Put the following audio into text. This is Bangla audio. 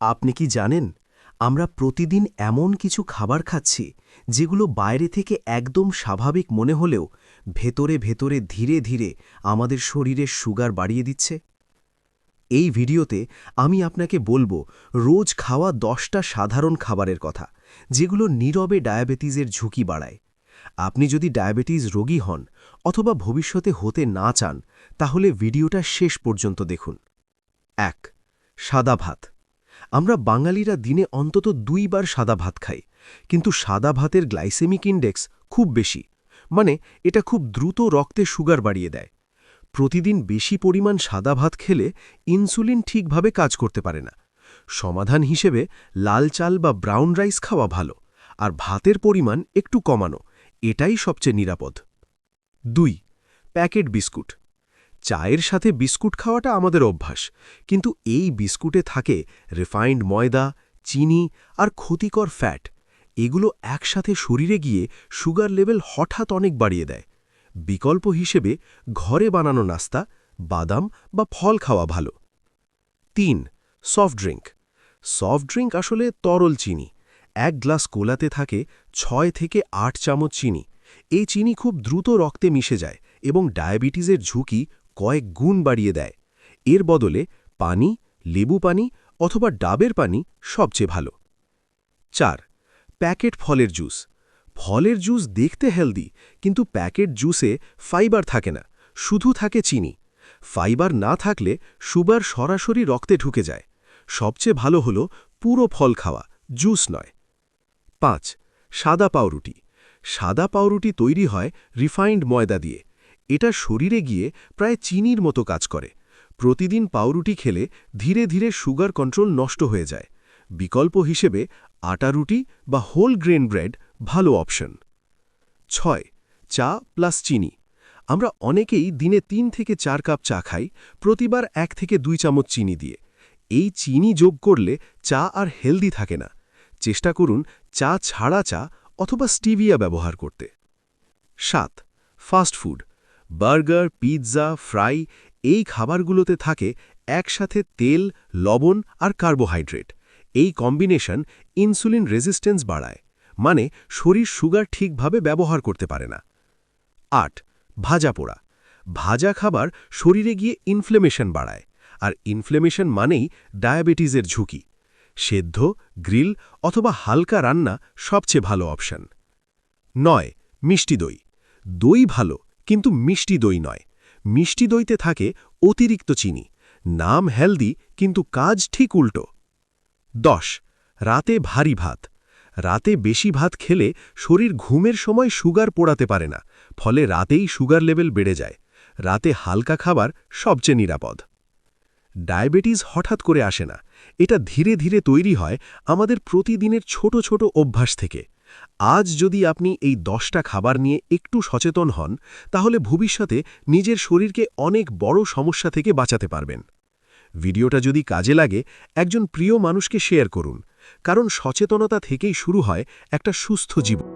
আপনি কি জানেন আমরা প্রতিদিন এমন কিছু খাবার খাচ্ছি যেগুলো বাইরে থেকে একদম স্বাভাবিক মনে হলেও ভেতরে ভেতরে ধীরে ধীরে আমাদের শরীরের সুগার বাড়িয়ে দিচ্ছে? এই ভিডিওতে আমি আপনাকে বলবো রোজ খাওয়া 10টা সাধারণ খাবারের কথা যেগুলো নীরবে ডায়াবেটিসের ঝুঁকি বাড়ায়। আপনি যদি ডায়াবেটিস রোগী হন অথবা ভবিষ্যতে হতে না চান তাহলে ভিডিওটা শেষ পর্যন্ত দেখুন। ১. সাদা ভাত। আমরা বাঙালিরা দিনে অন্তত 2 বার সাদা ভাত খাই, কিন্তু সাদা ভাতের গ্লাইসেমিক ইনডেক্স খুব বেশি, মানে এটা খুব দ্রুত রক্তে সুগার বাড়িয়ে দেয়। প্রতিদিন বেশি পরিমাণ সাদা ভাত খেলে ইনসুলিন ঠিকভাবে কাজ করতে পারে না। সমাধান হিসেবে লাল চাল বা ব্রাউন রাইস খাওয়া ভালো, আর ভাতের পরিমাণ একটু কমানো, এটাই সবচেয়ে নিরাপদ। ২. Packet biscuit. চায়ের সাথে বিস্কুট খাওয়াটা আমাদের অভ্যাস, কিন্তু এই বিস্কুটে থাকে রিফাইন্ড ময়দা, চিনি আর ক্ষতিকর ফ্যাট। এগুলো একসাথে শরীরে গিয়ে সুগার লেভেল হঠাৎ অনেক বাড়িয়ে দেয়। বিকল্প হিসেবে ঘরে বানানো নাস্তা, বাদাম বা ফল খাওয়া ভালো। ৩. Soft drink. সফট ড্রিঙ্ক আসলে তরল চিনি। 1 গ্লাস কোলাতে থাকে 6 থেকে 8 চামচ চিনি। এই চিনি খুব দ্রুত রক্তে মিশে যায় এবং ডায়াবেটিসের ঝুঁকি কয়েক গুণ বাড়িয়ে দেয়। এর বদলে পানি, লেবু পানি অথবা ডাবের পানি সবচেয়ে ভালো। ৪. প্যাকেট ফলের জুস। ফলের জুস দেখতে হেলদি, কিন্তু প্যাকেট জুসে ফাইবার থাকে না, শুধু থাকে চিনি। ফাইবার না থাকলে সুগার সরাসরি রক্তে ঢুকে যায়। সবচেয়ে ভালো হলো পুরো ফল খাওয়া, জুস নয়। ৫. সাদা পাউরুটি। সাদা পাউরুটি তৈরি হয় রিফাইন্ড ময়দা দিয়ে। এটা শরীরে গিয়ে প্রায় চিনির মতো কাজ করে। প্রতিদিন পাউরুটি খেলে ধীরে ধীরে সুগার কন্ট্রোল নষ্ট হয়ে যায়। বিকল্প হিসেবে আটা রুটি বা হোল গ্রেন ব্রেড ভালো অপশন। ৬. চা প্লাস চিনি। আমরা অনেকেই দিনে ৩ থেকে ৪ কাপ চা খাই, প্রতিবার ১ থেকে ২ চামচ চিনি দিয়ে। এই চিনি যোগ করলে চা আর হেলদি থাকে না। চেষ্টা করুন চা ছাড়া চা অথবা স্টিভিয়া ব্যবহার করতে। ৭. Fast food. Burger, pizza, fry এই খাবারগুলোতে থাকে একসাথে তেল, লবণ আর কার্বোহাইড্রেট। এই কম্বিনেশন ইনসুলিন রেজিস্ট্যান্স বাড়ায়, মানে শরীর সুগার ঠিকভাবে ব্যবহার করতে পারে না। ৮. ভাজা পোড়া। ভাজা খাবার শরীরে গিয়ে ইনফ্লেমেশন বাড়ায়, আর ইনফ্লেমেশন মানেই ডায়াবেটিসের ঝুঁকি। সেদ্ধ, গ্রিল অথবা হালকা রান্না সবচেয়ে ভালো অপশন। ৯. মিষ্টি দই। দই ভালো, কিন্তু মিষ্টি দই নয়। মিষ্টি দইতে থাকে অতিরিক্ত চিনি। নাম হেলদি, কিন্তু কাজ ঠিক উল্টো। ১০. রাতে ভারী ভাত। রাতে বেশি ভাত খেলে শরীর ঘুমের সময় সুগার পোড়াতে পারে না, ফলে রাতেই সুগার লেভেল বেড়ে যায়। রাতে হালকা খাবার সবচেয়ে নিরাপদ। ডায়াবেটিস হঠাৎ করে আসে না, এটা ধীরে ধীরে তৈরি হয় আমাদের প্রতিদিনের ছোট ছোট অভ্যাস থেকে। আজ যদি আপনি এই 10টা খাবার নিয়ে একটু সচেতন হন, তাহলে ভবিষ্যতে নিজের শরীরকে অনেক বড় সমস্যা থেকে বাঁচাতে পারবেন। ভিডিওটা যদি কাজে লাগে, একজন প্রিয় মানুষকে শেয়ার করুন, কারণ সচেতনতা থেকেই শুরু হয় একটা সুস্থ জীবন।